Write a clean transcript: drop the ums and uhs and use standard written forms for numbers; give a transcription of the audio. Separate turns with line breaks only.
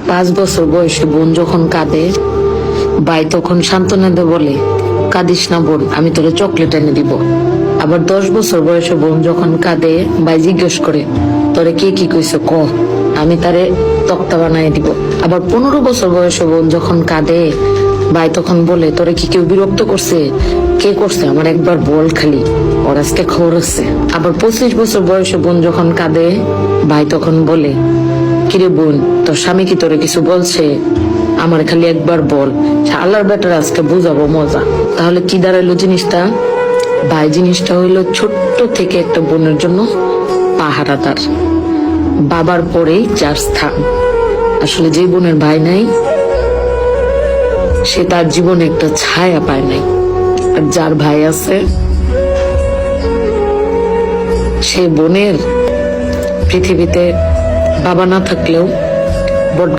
5 বছর বয়সে বোন যখন কাঁদে, ভাই তখন সান্ত্বনা দিয়ে বলে, কাঁদিস না বোন, আমি তোরে চকলেট এনে দিব। আবার 10 বছর বয়সে বোন যখন কাঁদে, ভাই জিজ্ঞেস করে, তোরে কে কি কইছে ক, আমি তারে তক্তা বানাই দিব। আবার 15 বছর বয়সে বোন যখন কাঁদে, ভাই তখন বলে, তোরে কি কেউ বিরক্ত করছে? কে করছে? আমার একবার বল খালি, ওর আজকে খবর আছে। আবার 25 বছর বয়সে বোন যখন কাঁদে, ভাই তখন বলে, কিরে বোন, তোর স্বামী কি তোরে কিছু বলছে? আমার খালি একবার বল, আল্লাহর বেটার আজকে বুঝাবো মজা। তাহলে কি দাঁড়াইলো জিনিসটা? ভাই জিনিসটা হইলো ছোট্ট থেকে একটা বোনের জন্য পাহারাদার, বাবার পরেই যার স্থান। আসলে যে বোনের ভাই নাই, সে তার জীবনে একটা ছায়া পায় নাই। আর যার ভাই আছে, সে বোনের পৃথিবীতে বাবা না থাকলেও বট